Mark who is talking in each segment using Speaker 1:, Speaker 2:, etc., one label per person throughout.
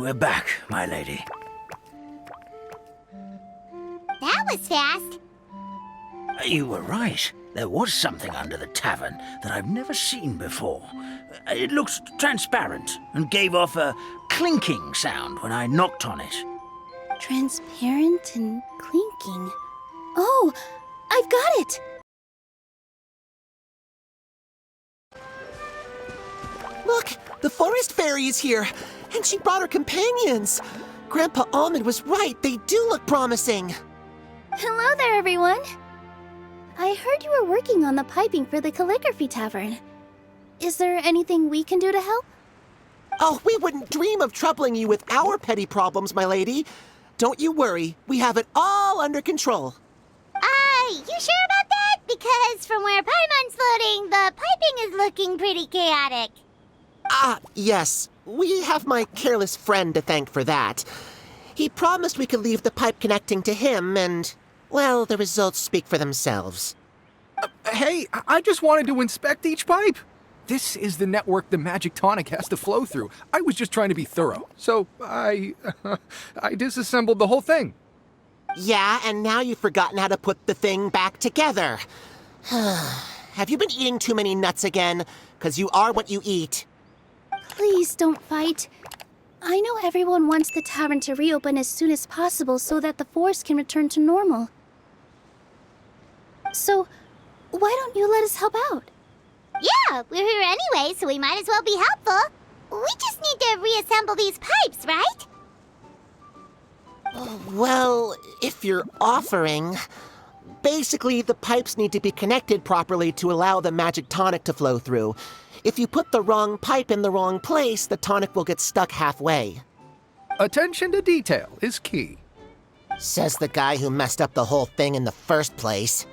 Speaker 1: We're back, my lady.
Speaker 2: That was fast.
Speaker 1: You were right. There was something under the tavern that I've never seen before. It looked transparent and gave off a clinking sound when I knocked on it.
Speaker 3: Transparent and clinking. Oh, I've got it!
Speaker 4: Look, the forest fairy is here, and she brought her companions. Grandpa Almond was right, they do look promising.
Speaker 3: Hello there, everyone. I heard you were working on the piping for the calligraphy tavern. Is there anything we can do to help?
Speaker 4: Oh, we wouldn't dream of troubling you with our petty problems, my lady. Don't you worry, we have it all under control.
Speaker 2: You sure about that? Because from where Paimon's floating, the piping is looking pretty chaotic.
Speaker 4: Yes. We have my careless friend to thank for that. He promised we could leave the pipe connecting to him, and, well, the results speak for themselves.
Speaker 5: Hey, I just wanted to inspect each pipe. This is the network the magic tonic has to flow through. I was just trying to be thorough, so I disassembled the whole thing.
Speaker 4: Yeah, and now you've forgotten how to put the thing back together. Have you been eating too many nuts again? 'Cause you are what you eat.
Speaker 3: Please don't fight. I know everyone wants the tavern to reopen as soon as possible so that the forest can return to normal. So, why don't you let us help out?
Speaker 2: Yeah, we're here anyway, so we might as well be helpful. We just need to reassemble these pipes, right?
Speaker 4: Well, if you're offering... Basically, the pipes need to be connected properly to allow the magic tonic to flow through. If you put the wrong pipe in the wrong place, the tonic will get stuck halfway.
Speaker 5: Attention to detail is key.
Speaker 4: Says the guy who messed up the whole thing in the first place.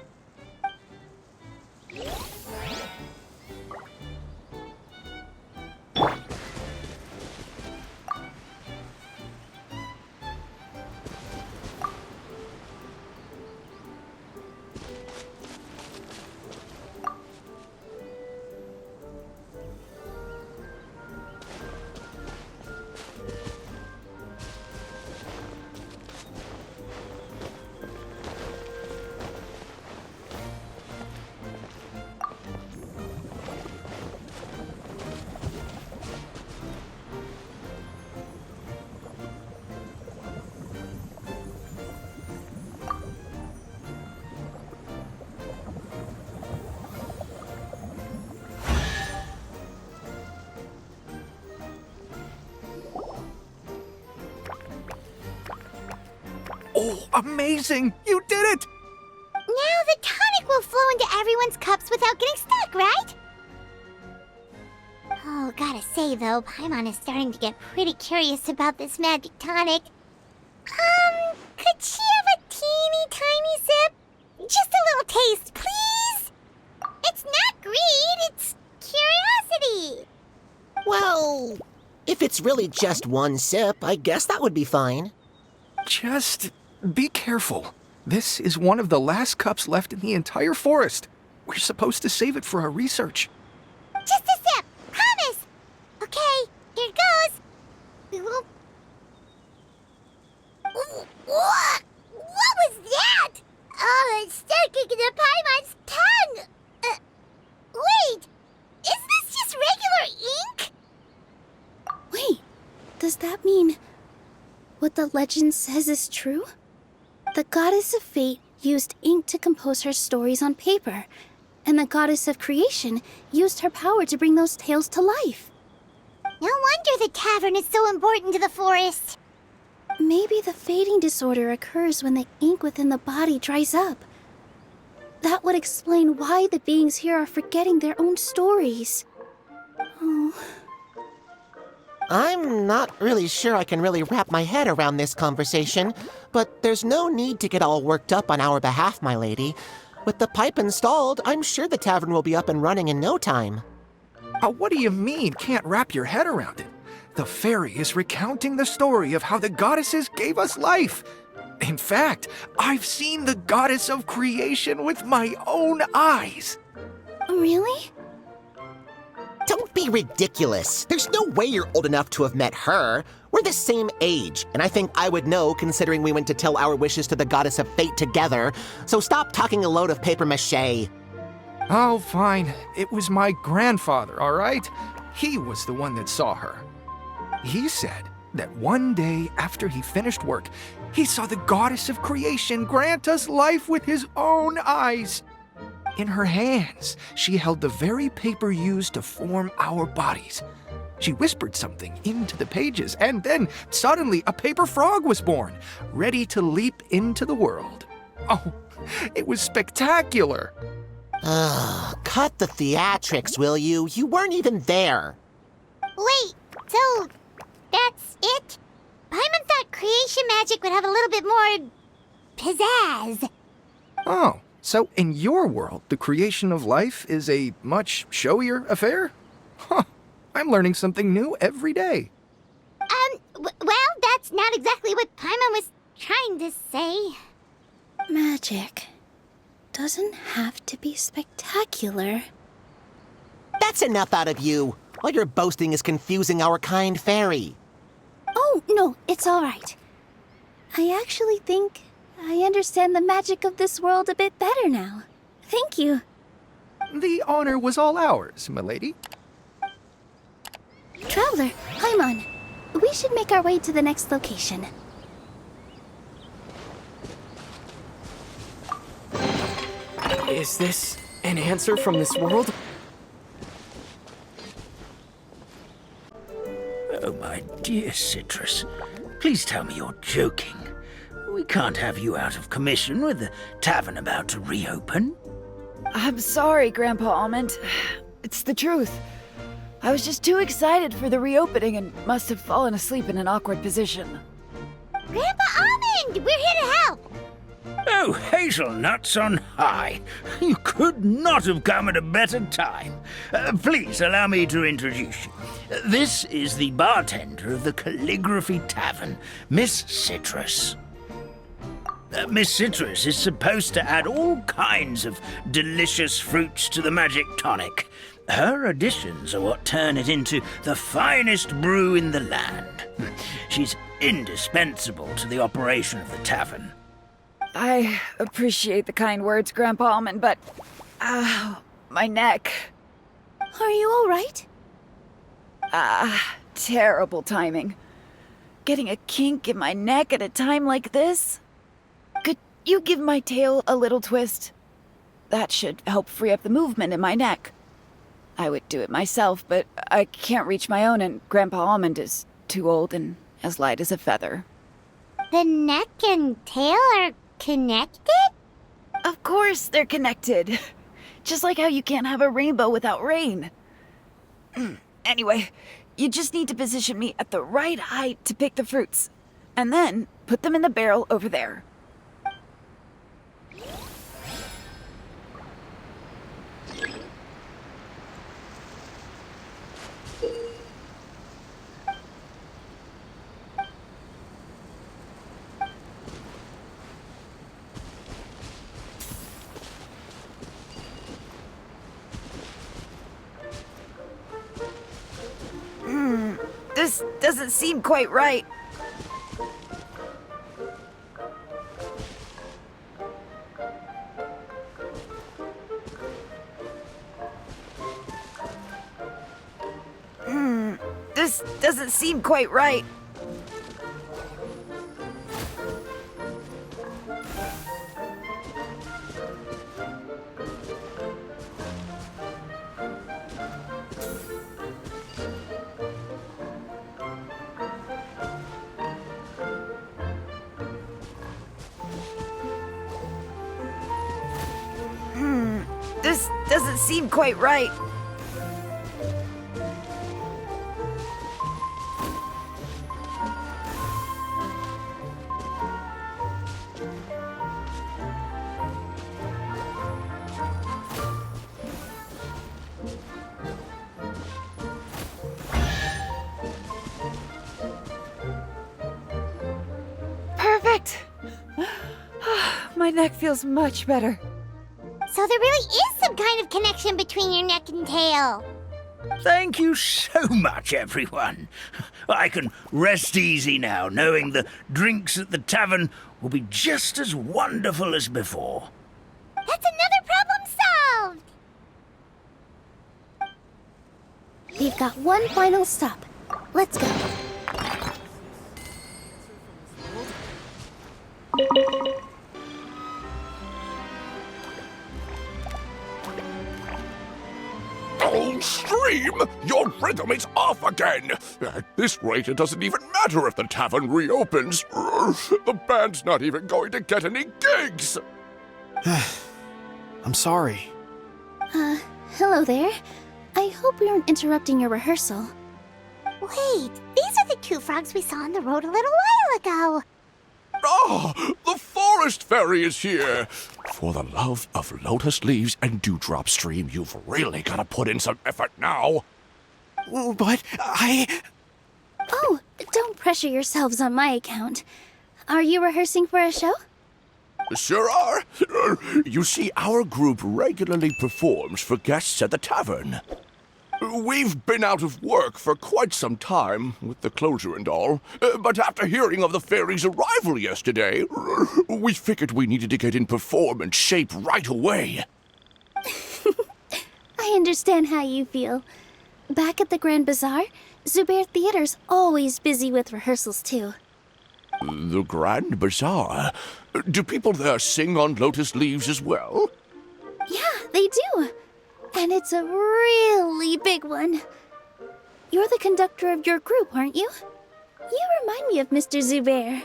Speaker 5: Oh, amazing! You did it!
Speaker 2: Now the tonic will flow into everyone's cups without getting stuck, right? Oh, gotta say though, Paimon is starting to get pretty curious about this magic tonic. Could she have a teeny tiny sip? Just a little taste, please? It's not greed, it's curiosity.
Speaker 4: Well, if it's really just one sip, I guess that would be fine.
Speaker 5: Just be careful. This is one of the last cups left in the entire forest. We're supposed to save it for our research.
Speaker 2: Just a sip, promise. Okay, here goes. We won't... Ooh, what? What was that? Oh, it's sticking to Paimon's tongue. Wait, is this just regular ink?
Speaker 3: Wait, does that mean what the legend says is true? The goddess of fate used ink to compose her stories on paper, and the goddess of creation used her power to bring those tales to life.
Speaker 2: No wonder the tavern is so important to the forest.
Speaker 3: Maybe the fading disorder occurs when the ink within the body dries up. That would explain why the beings here are forgetting their own stories. Oh.
Speaker 4: I'm not really sure I can really wrap my head around this conversation, but there's no need to get all worked up on our behalf, my lady. With the pipe installed, I'm sure the tavern will be up and running in no time.
Speaker 5: What do you mean, can't wrap your head around it? The fairy is recounting the story of how the goddesses gave us life. In fact, I've seen the goddess of creation with my own eyes.
Speaker 3: Really?
Speaker 4: Don't be ridiculous. There's no way you're old enough to have met her. We're We're the same age, and I think I would know considering we went to tell our wishes to the goddess of fate together. So stop talking a load of papier-mâché.
Speaker 5: Oh, fine. It was my grandfather, all right? He was the one that saw her. He said that one day after he finished work, he saw the goddess of creation grant us life with his own eyes. In her hands, she held the very paper used to form our bodies. She whispered something into the pages, and then suddenly a paper frog was born, ready to leap into the world. Oh, it was spectacular.
Speaker 4: Cut the theatrics, will you? You weren't even there.
Speaker 2: Wait, so that's it? Paimon thought creation magic would have a little bit more pizzazz.
Speaker 5: Oh, so in your world, the creation of life is a much showier affair? Huh, I'm learning something new every day.
Speaker 2: Well, that's not exactly what Paimon was trying to say.
Speaker 3: Magic doesn't have to be spectacular.
Speaker 4: That's enough out of you. All your boasting is confusing our kind fairy.
Speaker 3: Oh, no, it's all right. I actually think I understand the magic of this world a bit better now. Thank you.
Speaker 5: The honor was all ours, milady.
Speaker 3: Traveler, Paimon, we should make our way to the next location.
Speaker 6: Is this an answer from this world?
Speaker 1: Oh, my dear Citrus, please tell me you're joking. We can't have you out of commission with the tavern about to reopen.
Speaker 7: I'm sorry, Grandpa Almond. It's the truth. I was just too excited for the reopening and must have fallen asleep in an awkward position.
Speaker 2: Grandpa Almond, we're here to help.
Speaker 1: Oh, hazelnuts on high. You could not have come at a better time. Please allow me to introduce you. This is the bartender of the Calligraphy Tavern, Miss Citrus. Miss Citrus is supposed to add all kinds of delicious fruits to the magic tonic. Her additions are what turn it into the finest brew in the land. She's indispensable to the operation of the tavern.
Speaker 7: I appreciate the kind words, Grandpa Almond, but... my neck.
Speaker 3: Are you all right?
Speaker 7: Terrible timing. Getting a kink in my neck at a time like this? Could you give my tail a little twist? That should help free up the movement in my neck. I would do it myself, but I can't reach my own, and Grandpa Almond is too old and as light as a feather.
Speaker 2: The neck and tail are connected?
Speaker 7: Of course they're connected. Just like how you can't have a rainbow without rain. Anyway, you just need to position me at the right height to pick the fruits, and then put them in the barrel over there. This doesn't seem quite right. This doesn't seem quite right. This doesn't seem quite right. Perfect! My neck feels much better.
Speaker 2: So there really is some kind of connection between your neck and tail.
Speaker 1: Thank you so much, everyone. I can rest easy now, knowing the drinks at the tavern will be just as wonderful as before.
Speaker 2: That's another problem solved!
Speaker 3: We've got one final stop. Let's go.
Speaker 8: Oh, Stream! Your rhythm is off again! At this rate, it doesn't even matter if the tavern reopens. The band's not even going to get any gigs!
Speaker 5: I'm sorry.
Speaker 3: Hello there. I hope we aren't interrupting your rehearsal.
Speaker 2: Wait, these are the two frogs we saw on the road a little while ago.
Speaker 8: Ah, the forest fairy is here! For the love of lotus leaves and dewdrop, Stream, you've really got to put in some effort now.
Speaker 5: But
Speaker 3: Oh, don't pressure yourselves on my account. Are you rehearsing for a show?
Speaker 8: Sure are. You see, our group regularly performs for guests at the tavern. We've been out of work for quite some time, with the closure and all, but after hearing of the fairy's arrival yesterday, we figured we needed to get in performance shape right away.
Speaker 3: I understand how you feel. Back at the Grand Bazaar, Zubair Theater's always busy with rehearsals too.
Speaker 8: The Grand Bazaar? Do people there sing on lotus leaves as well?
Speaker 3: Yeah, they do. And it's a really big one. You're the conductor of your group, aren't you? You remind me of Mr. Zubair.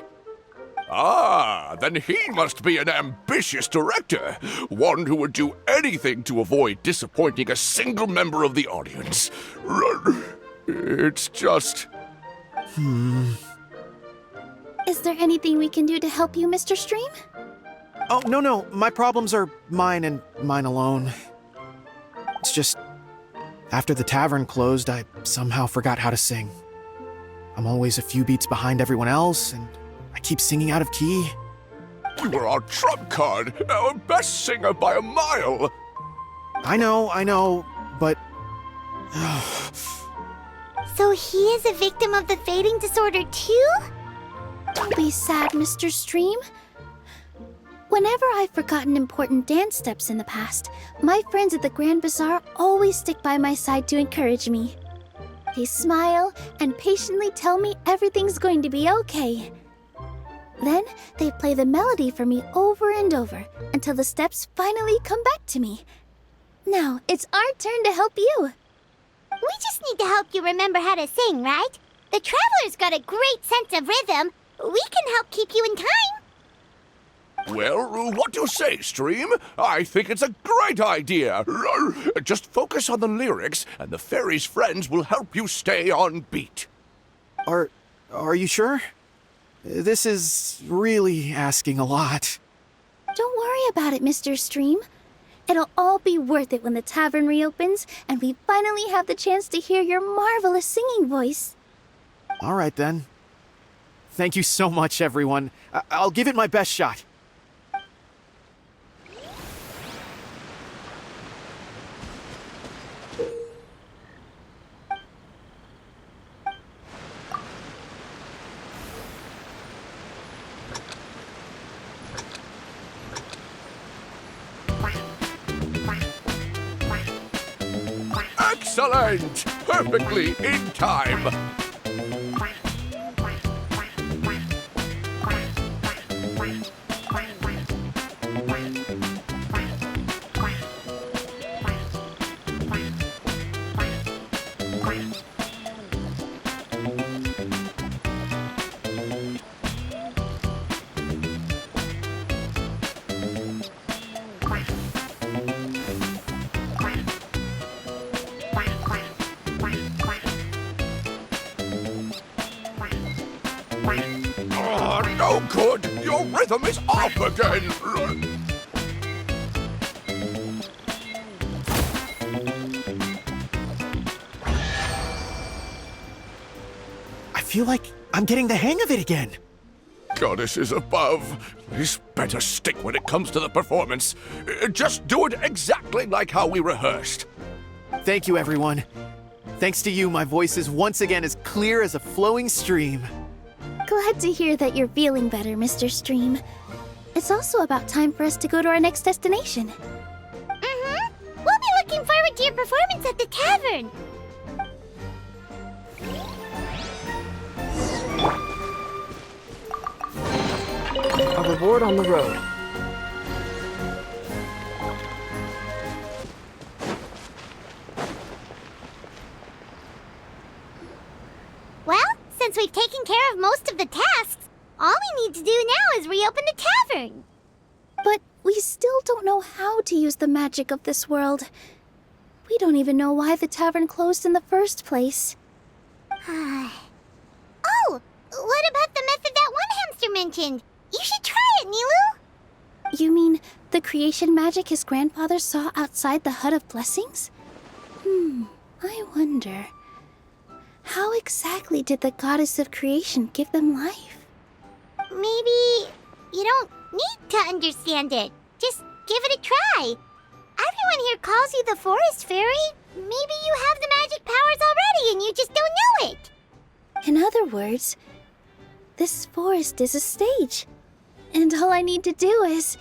Speaker 8: Ah, then he must be an ambitious director. One who would do anything to avoid disappointing a single member of the audience. It's just...
Speaker 3: Is there anything we can do to help you, Mr. Stream?
Speaker 5: Oh, no. My problems are mine and mine alone. It's just, after the tavern closed, I somehow forgot how to sing. I'm always a few beats behind everyone else, and I keep singing out of key.
Speaker 8: You were our trump card, our best singer by a mile.
Speaker 5: I know, but...
Speaker 2: So he is a victim of the fading disorder too?
Speaker 3: Don't be sad, Mr. Stream. Whenever I've forgotten important dance steps in the past, my friends at the Grand Bazaar always stick by my side to encourage me. They smile and patiently tell me everything's going to be okay. Then they play the melody for me over and over until the steps finally come back to me. Now it's our turn to help you.
Speaker 2: We just need to help you remember how to sing, right? The Traveler's got a great sense of rhythm. We can help keep you in time.
Speaker 8: Well, what do you say, Stream? I think it's a great idea. Just focus on the lyrics, and the fairy's friends will help you stay on beat.
Speaker 5: Are you sure? This is really asking a lot.
Speaker 3: Don't worry about it, Mr. Stream. It'll all be worth it when the tavern reopens and we finally have the chance to hear your marvelous singing voice.
Speaker 5: All right, then. Thank you so much, everyone. I'll give it my best shot.
Speaker 8: Excellent! Perfectly in time. Oh, no good! Your rhythm is off again!
Speaker 5: I feel like I'm getting the hang of it again.
Speaker 8: Goddesses above, this better stick when it comes to the performance. Just do it exactly like how we rehearsed.
Speaker 5: Thank you, everyone.
Speaker 9: Thanks to you, my voice is once again as clear as a flowing stream.
Speaker 3: Glad to hear that you're feeling better, Mr. Stream. It's also about time for us to go to our next destination.
Speaker 2: Mm-hmm. We'll be looking forward to your performance at the tavern.
Speaker 6: A reward on the road.
Speaker 2: Well, since we've taken care of most of the tasks, all we need to do now is reopen the tavern.
Speaker 3: But we still don't know how to use the magic of this world. We don't even know why the tavern closed in the first place.
Speaker 2: Oh, what about the method that one hamster mentioned? You should try it, Nilu.
Speaker 3: You mean the creation magic his grandfather saw outside the Hut of Blessings? I wonder. How exactly did the goddess of creation give them life?
Speaker 2: Maybe you don't need to understand it. Just give it a try. Everyone here calls you the Forest Fairy. Maybe you have the magic powers already and you just don't know it.
Speaker 3: In other words, this forest is a stage. And all I need to do is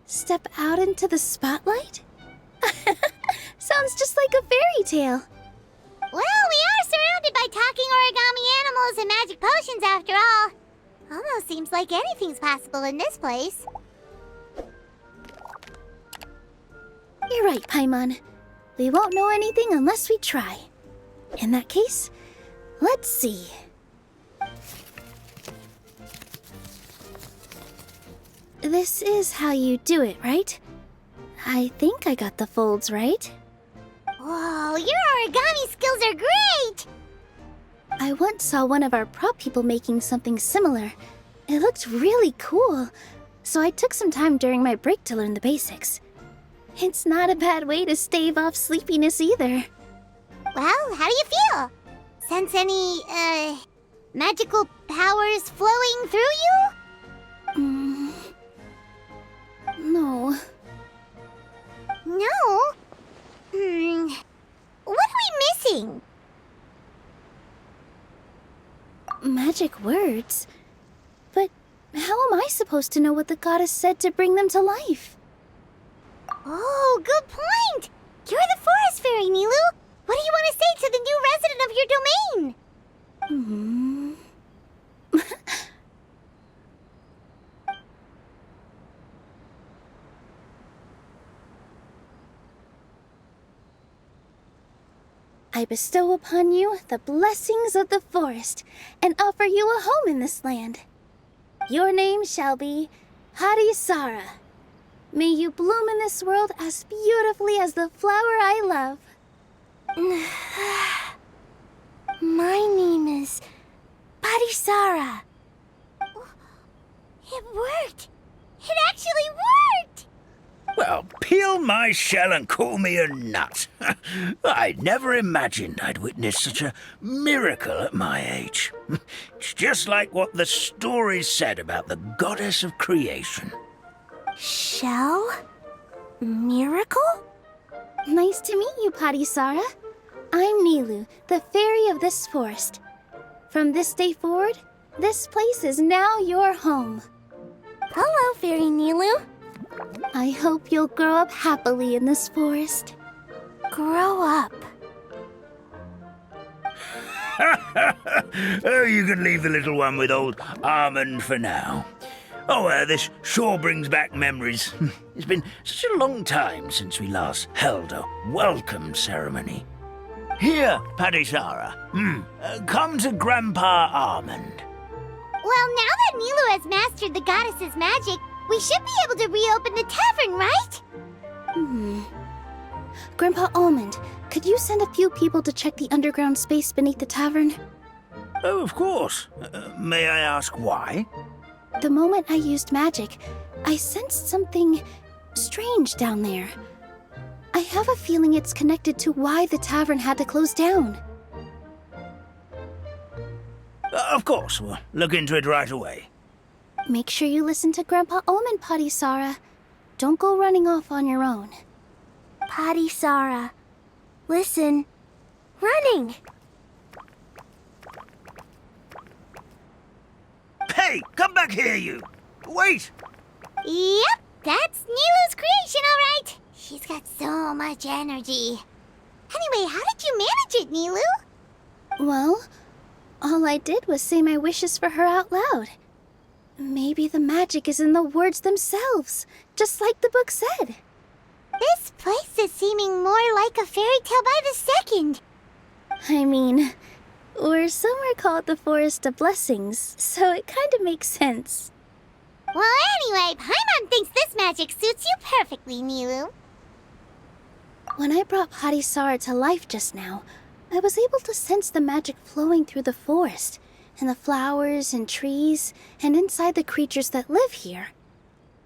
Speaker 3: step out into the spotlight? Sounds just like a fairy tale.
Speaker 2: Well, we are surrounded by talking origami animals and magic potions after all. Almost seems like anything's possible in this place.
Speaker 3: You're right, Paimon. We won't know anything unless we try. In that case, let's see. This is how you do it, right? I think I got the folds right.
Speaker 2: Whoa, your origami skills are great!
Speaker 3: I once saw one of our prop people making something similar. It looked really cool, so I took some time during my break to learn the basics. It's not a bad way to stave off sleepiness either.
Speaker 2: Well, how do you feel? Sense any, magical powers flowing through you?
Speaker 3: No.
Speaker 2: No? What are we missing?
Speaker 3: Magic words? But how am I supposed to know what the goddess said to bring them to life?
Speaker 2: Oh, good point! You're the Forest Fairy, Nilu! What do you want to say to the new resident of your domain?
Speaker 3: I bestow upon you the blessings of the forest and offer you a home in this land. Your name shall be Harisara. May you bloom in this world as beautifully as the flower I love.
Speaker 2: My name is Parisara. It worked! It actually worked!
Speaker 1: Well, peel my shell and call me a nut. I'd never imagined I'd witness such a miracle at my age. It's just like what the stories said about the goddess of creation.
Speaker 2: Shell? Miracle?
Speaker 3: Nice to meet you, Parisara. I'm Nilu, the fairy of this forest. From this day forward, this place is now your home.
Speaker 2: Hello, Fairy Nilu.
Speaker 3: I hope you'll grow up happily in this forest.
Speaker 2: Grow up.
Speaker 1: Oh, you can leave the little one with old Almond for now. Oh, this sure brings back memories. It's been such a long time since we last held a welcome ceremony. Here, Parisara. Come to Grandpa Almond.
Speaker 2: Well, now that Nilu has mastered the goddess's magic, we should be able to reopen the tavern, right?
Speaker 3: Grandpa Almond, could you send a few people to check the underground space beneath the tavern?
Speaker 1: Oh, of course. May I ask why?
Speaker 3: The moment I used magic, I sensed something strange down there. I have a feeling it's connected to why the tavern had to close down.
Speaker 1: Of course, we'll look into it right away.
Speaker 3: Make sure you listen to Grandpa Almond, Parisara. Don't go running off on your own.
Speaker 2: Parisara, listen. running.
Speaker 1: Hey, come back here, you! Wait!
Speaker 2: Yep, that's Nilu's creation, all right. She's got so much energy. Anyway, how did you manage it, Nilu?
Speaker 3: Well, all I did was say my wishes for her out loud. Maybe the magic is in the words themselves, just like the book said.
Speaker 2: This place is seeming more like a fairy tale by the second.
Speaker 3: I mean, or somewhere called the Forest of Blessings, so it kind of makes sense.
Speaker 2: Well, anyway, Paimon thinks this magic suits you perfectly, Nilu.
Speaker 3: When I brought Hadisara to life just now, I was able to sense the magic flowing through the forest, and the flowers and trees, and inside the creatures that live here.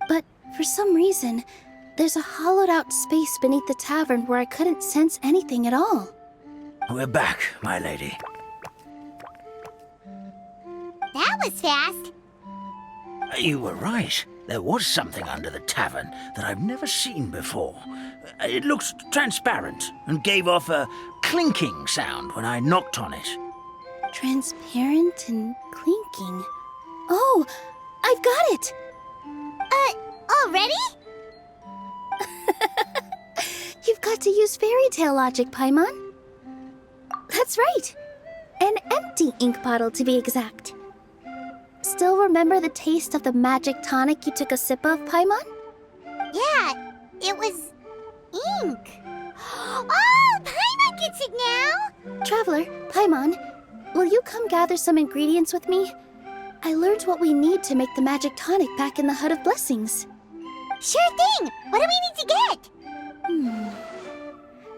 Speaker 3: But for some reason, there's a hollowed-out space beneath the tavern where I couldn't sense anything at all.
Speaker 1: We're back, my lady.
Speaker 2: That was fast.
Speaker 1: You were right. There was something under the tavern that I've never seen before. It looked transparent and gave off a clinking sound when I knocked on it.
Speaker 3: Transparent and clinking. Oh, I've got it!
Speaker 2: Already?
Speaker 3: You've got to use Fairytale logic, Paimon. That's right. An empty ink bottle, to be exact. Still remember the taste of the magic tonic you took a sip of, Paimon?
Speaker 2: Yeah, it was ink. Oh, Paimon gets it now!
Speaker 3: Traveler, Paimon, will you come gather some ingredients with me? I learned what we need to make the magic tonic back in the Hut of Blessings.
Speaker 2: Sure thing! What do we need to get?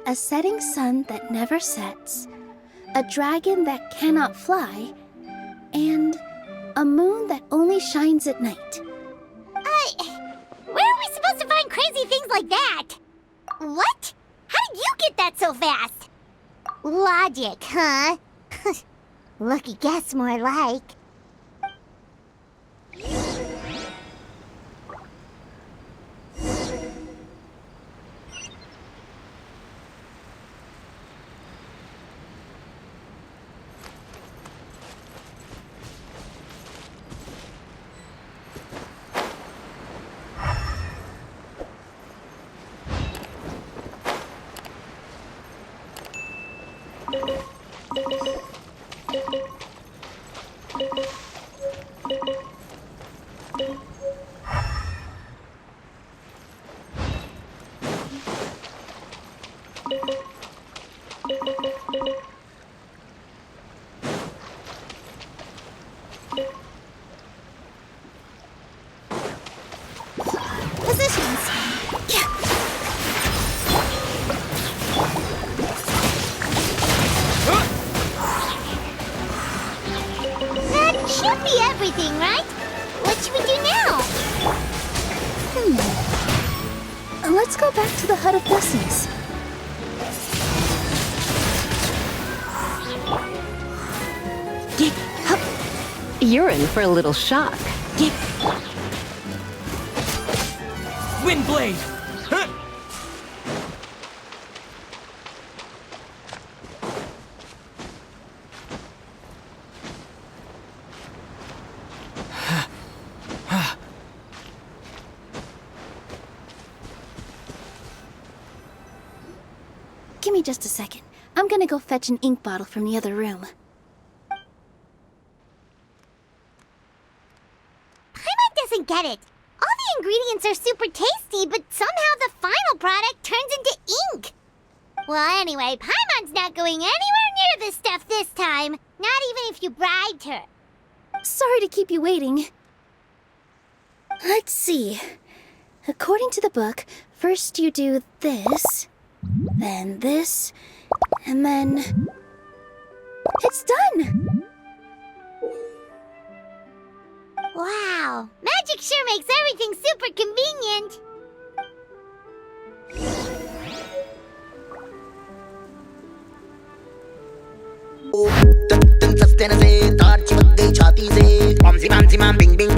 Speaker 3: A setting sun that never sets, a dragon that cannot fly, and a moon that only shines at night.
Speaker 2: Where are we supposed to find crazy things like that? What? How did you get that so fast? Logic, huh? Lucky guess, more like. Positions. That should be everything, right? What should we do now?
Speaker 3: Let's go back to the Hut of Blessings.
Speaker 10: You're in for a little shock.
Speaker 6: Windblade! Huh?
Speaker 3: Give me just a second. I'm gonna go fetch an ink bottle from the other room.
Speaker 2: Paimon doesn't get it. All the ingredients are super tasty, but somehow the final product turns into ink. Well, anyway, Paimon's not going anywhere near this stuff this time. Not even if you bribed her.
Speaker 3: Sorry to keep you waiting. Let's see. According to the book, first you do this, then this, and then... It's done!
Speaker 2: Wow, magic sure makes everything super convenient.
Speaker 11: तन सस्ते से तार चिपक गई छाती से पम सी माम बिंग बिंग